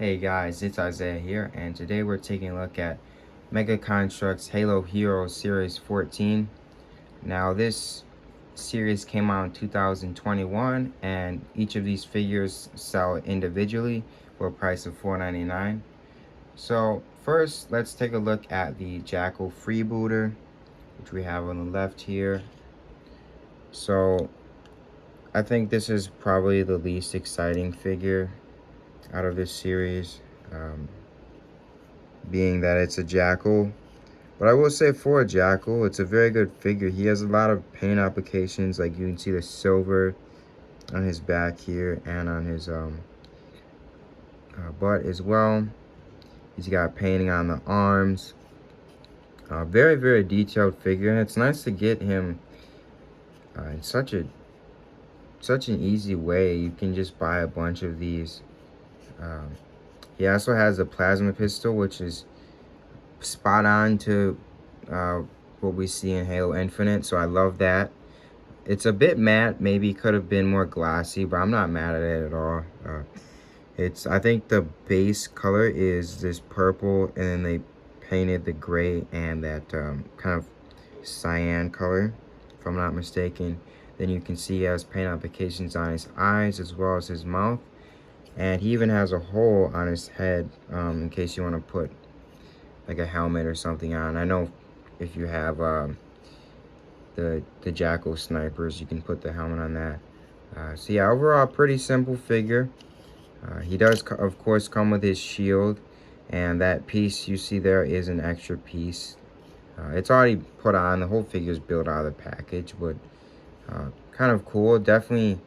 Hey guys, it's Isaiah here, and today we're taking a look at Mega Construx Halo Heroes Series 14. Now this series came out in 2021, and each of these figures sell individually for a price of $4.99. So first, let's take a look at the Jackal Freebooter, which we have on the left here. So I think this is probably the least exciting figure out of this series. Being that it's a Jackal. But I will say for a Jackal, it's a very good figure. He has a lot of paint applications. Like you can see the silver on his back here and on his butt as well. He's got painting on the arms. Very, very detailed figure. And it's nice to get him in such an easy way. You can just buy a bunch of these. He also has a plasma pistol, which is spot on to what we see in Halo Infinite, so I love that. It's a bit matte, maybe could have been more glossy, but I'm not mad at it at all. I think the base color is this purple, and then they painted the gray and that kind of cyan color, if I'm not mistaken. Then you can see he has paint applications on his eyes as well as his mouth, and he even has a hole on his head in case you want to put like a helmet or something on. I know if you have the Jackal snipers, you can put the helmet on that. So yeah, overall pretty simple figure. He does of course come with his shield, and that piece you see there is an extra piece. It's already put on. The whole figure is built out of the package, but kind of cool. Definitely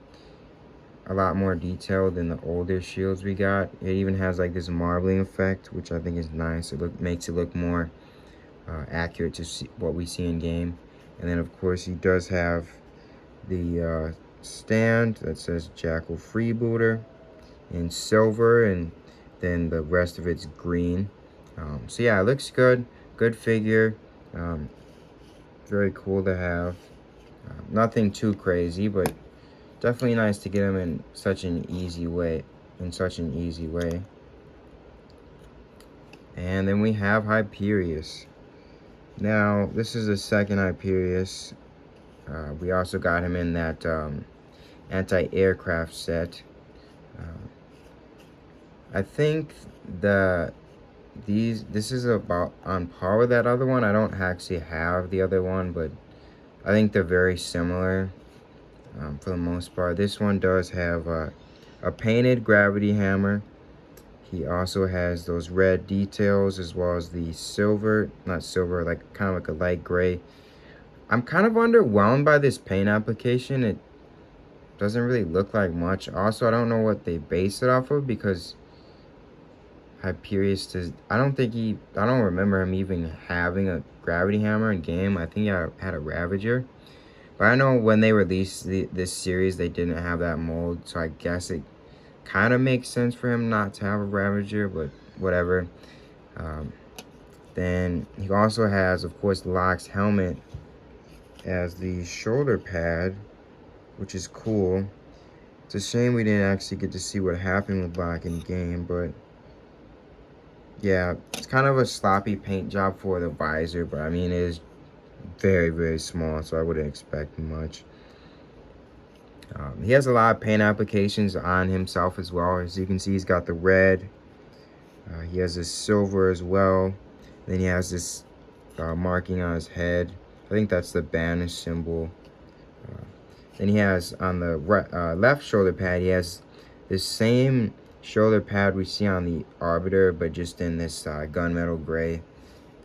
a lot more detailed than the older shields we got. It even has like this marbling effect, which I think is nice. It makes it look more accurate to see what we see in game. And then of course he does have the stand that says Jackal Freebooter in silver, and then the rest of it's green. So yeah, it looks good. Good figure. Very cool to have. Nothing too crazy, but definitely nice to get them in such an easy way. And then we have Hyperius. Now, this is the second Hyperius. We also got him in that anti-aircraft set. I think this is about on par with that other one. I don't actually have the other one, but I think they're very similar. For the most part, this one does have a painted gravity hammer. He also has those red details as well as the silver, not silver, like kind of like a light gray. I'm kind of underwhelmed by this paint application. It doesn't really look like much. Also, I don't know what they base it off of, because Hyperius does. I don't remember him even having a gravity hammer in game. I think he had a Ravager. But I know when they released this series, they didn't have that mold, so I guess it kind of makes sense for him not to have a Ravager, but whatever. Then he also has, of course, Locke's helmet as the shoulder pad, which is cool. It's a shame we didn't actually get to see what happened with Locke in game, but yeah, it's kind of a sloppy paint job for the visor, but I mean, it is very, very small, so I wouldn't expect much. He has a lot of paint applications on himself as well. As you can see, he's got the red. He has this silver as well. Then he has this marking on his head. I think that's the banish symbol. Then he has on the left shoulder pad, he has this same shoulder pad we see on the Arbiter, but just in this gunmetal gray.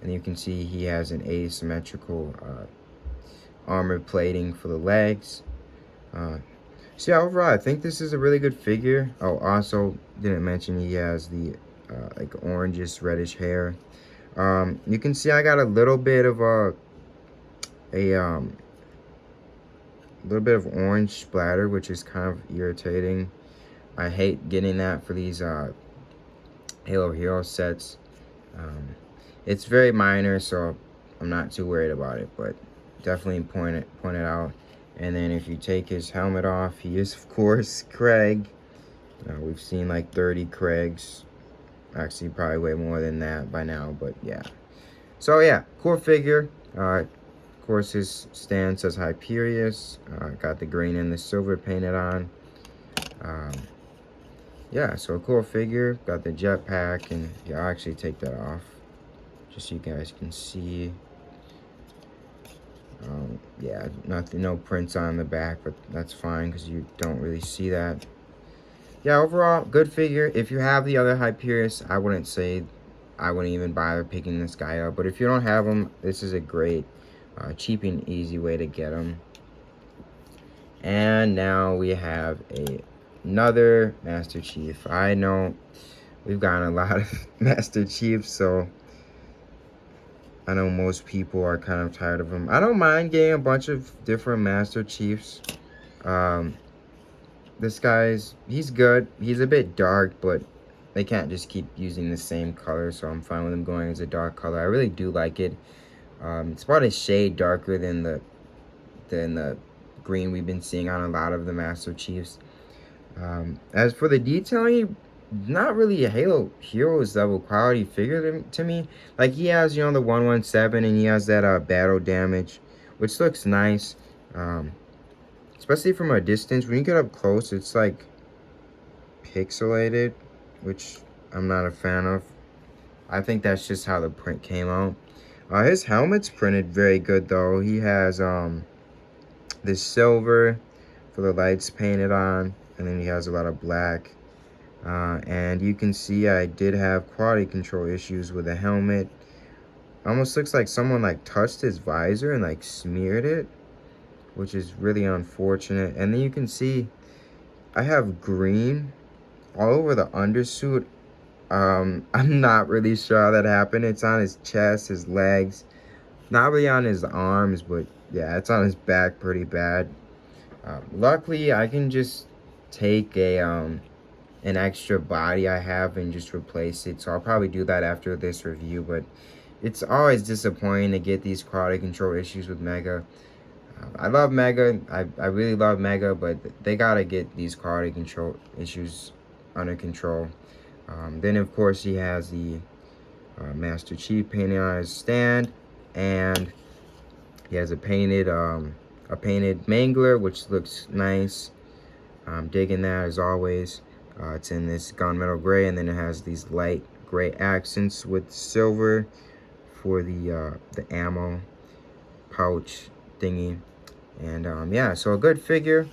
And you can see he has an asymmetrical armor plating for the legs. So yeah, overall, I think this is a really good figure. Oh, also didn't mention he has the like orangish reddish hair. You can see I got a little bit of orange splatter, which is kind of irritating. I hate getting that for these Halo Hero sets. It's very minor, so I'm not too worried about it, but definitely point it out. And then if you take his helmet off, he is, of course, Craig. We've seen like 30 Craigs Actually, probably way more than that by now, but yeah. So yeah, cool figure. Of course, his stand says Hyperius. Got the green and the silver painted on. Um, yeah, so a cool figure. Got the jetpack, and yeah, I'll actually take that off just so you guys can see. Yeah, nothing, no prints on the back, but that's fine because you don't really see that. Yeah, overall, good figure. If you have the other Hyperius, I wouldn't even bother picking this guy up. But if you don't have him, this is a great, cheap and easy way to get him. And now we have another Master Chief. I know we've gotten a lot of Master Chiefs, so I know most people are kind of tired of them. I don't mind getting a bunch of different Master Chiefs. This he's good. He's a bit dark, but they can't just keep using the same color, so I'm fine with him going as a dark color. I really do like it. It's about a shade darker than the green we've been seeing on a lot of the Master Chiefs. As for the detailing, not really a Halo Heroes level quality figure to me. Like, he has, you know, the 117, and he has that battle damage, which looks nice. Especially from a distance. When you get up close, it's like pixelated, which I'm not a fan of. I think that's just how the print came out. His helmet's printed very good though. He has this silver for the lights painted on, and then he has a lot of black. And you can see I did have quality control issues with the helmet. Almost looks like someone like touched his visor and like smeared it, which is really unfortunate. And then you can see I have green all over the undersuit. I'm not really sure how that happened. It's on his chest, his legs, not really on his arms, but yeah, it's on his back pretty bad. Luckily, I can just take an extra body I have and just replace it. So I'll probably do that after this review, but it's always disappointing to get these quality control issues with Mega. I love Mega. I really love Mega, but they gotta get these quality control issues under control. Then of course he has the Master Chief painted on his stand, and he has a painted Mangler, which looks nice. I'm digging that as always. It's in this gunmetal gray, and then it has these light gray accents with silver for the ammo pouch thingy. And yeah, so a good figure.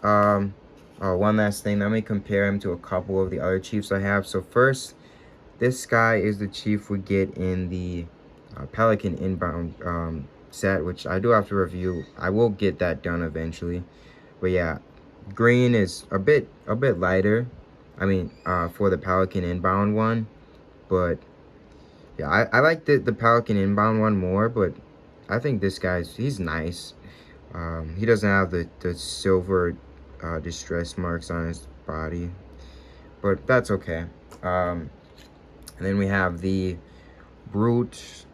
One last thing, let me compare him to a couple of the other Chiefs I have. So first, this guy is the Chief we get in the Pelican Inbound set, which I do have to review. I will get that done eventually. But yeah, green is a bit lighter. I mean, for the Pelican Inbound one. But yeah, I like the Pelican Inbound one more, but I think this he's nice. He doesn't have the silver distress marks on his body, but that's okay. And then we have the Brute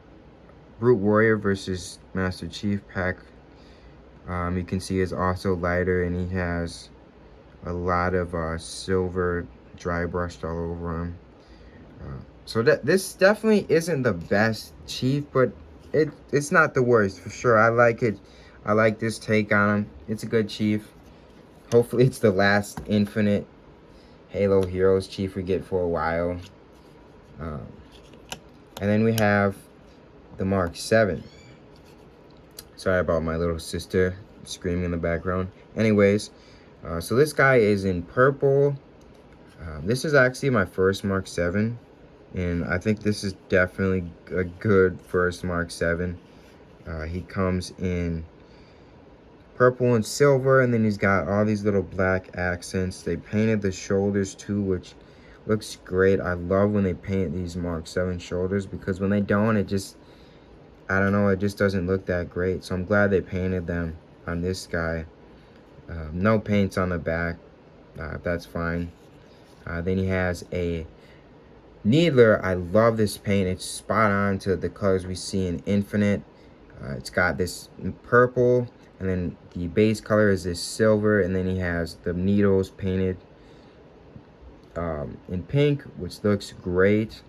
Warrior versus Master Chief pack. You can see is also lighter, and he has a lot of silver dry brushed all over him. So this definitely isn't the best Chief, but it's not the worst for sure. I like it. I like this take on him. It's a good Chief. Hopefully it's the last Infinite Halo Heroes Chief we get for a while. And then we have the Mark 7. Sorry about my little sister screaming in the background. Anyways, so this guy is in purple. This is actually my first Mark 7. And I think this is definitely a good first Mark 7. He comes in purple and silver, and then he's got all these little black accents. They painted the shoulders too, which looks great. I love when they paint these Mark 7 shoulders, because when they don't, it just, I don't know, it just doesn't look that great. So I'm glad they painted them on this guy. No paints on the back. That's fine. Then he has a Needler. I love this paint. It's spot on to the colors we see in Infinite. It's got this purple, and then the base color is this silver, and then he has the needles painted in pink, which looks great.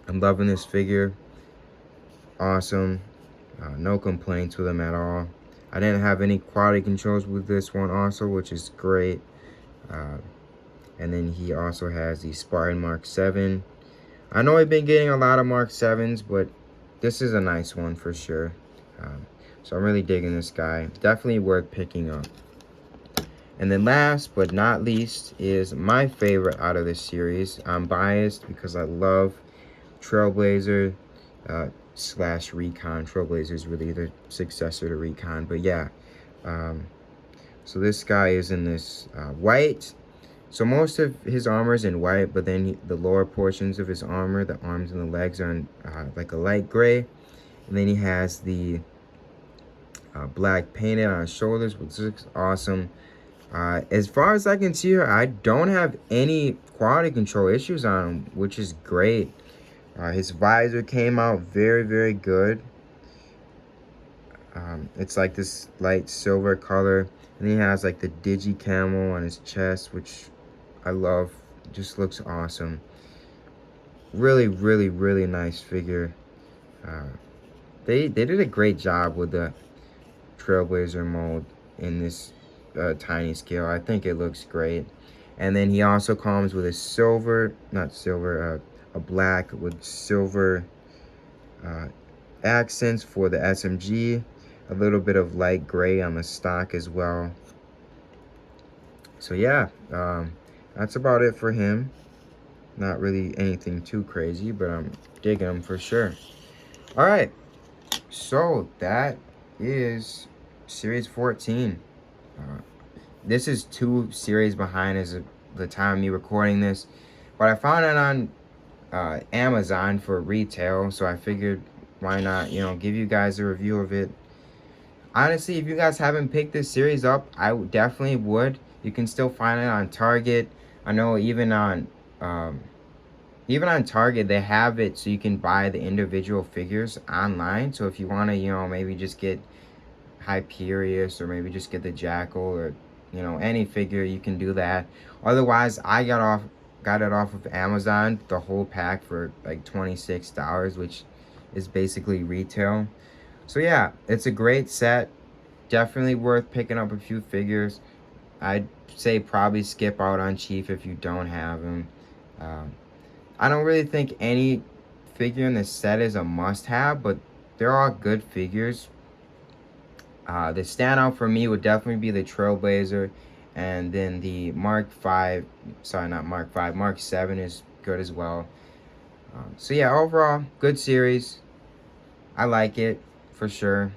I'm loving this figure. Awesome. No complaints with him at all. I didn't have any quality controls with this one also, which is great. And then he also has the Spartan Mark 7. I know I've been getting a lot of Mark 7s, but this is a nice one for sure. So I'm really digging this guy. Definitely worth picking up. And then last but not least is my favorite out of this series. I'm biased because I love Trailblazer slash Recon. Trailblazer is really the successor to Recon. But yeah, so this guy is in this white. So most of his armor is in white, but then the lower portions of his armor, the arms and the legs, are in like a light gray. And then he has the black painted on his shoulders, which looks awesome. As far as I can see here, I don't have any quality control issues on him, which is great. His visor came out very, very good. It's like this light silver color. And he has like the digi camo on his chest, which I love. Just looks awesome. Really, really, really nice figure. They did a great job with the Trailblazer mold in this tiny scale. I think it looks great. And then he also comes with a silver, not silver, a black with silver accents for the SMG. A little bit of light gray on the stock as well. So yeah, that's about it for him. Not really anything too crazy, but I'm digging him for sure. All right, so that is Series 14. This is 2 series behind as of the time of me recording this, but I found it on Amazon for retail, so I figured why not, you know, give you guys a review of it. Honestly, if you guys haven't picked this series up, I definitely would. You can still find it on Target. I know even on Target they have it so you can buy the individual figures online. So if you want to, you know, maybe just get Hyperius or maybe just get the Jackal or, you know, any figure, you can do that. Otherwise, I got it off of Amazon, the whole pack for like $26, which is basically retail. So yeah, it's a great set. Definitely worth picking up a few figures. I'd say probably skip out on Chief if you don't have him. I don't really think any figure in this set is a must-have, but they're all good figures. The standout for me would definitely be the Trailblazer, and then the Mark 5, sorry, not Mark 5, Mark 7 is good as well. So yeah, overall, good series. I like it, for sure.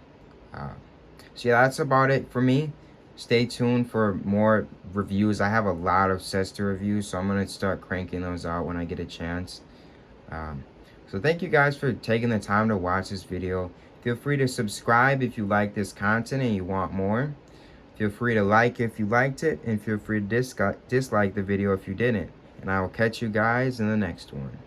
So yeah, that's about it for me. Stay tuned for more reviews. I have a lot of sets to review, so I'm going to start cranking those out when I get a chance. So thank you guys for taking the time to watch this video. Feel free to subscribe if you like this content and you want more. Feel free to like if you liked it, and feel free to dislike the video if you didn't. And I will catch you guys in the next one.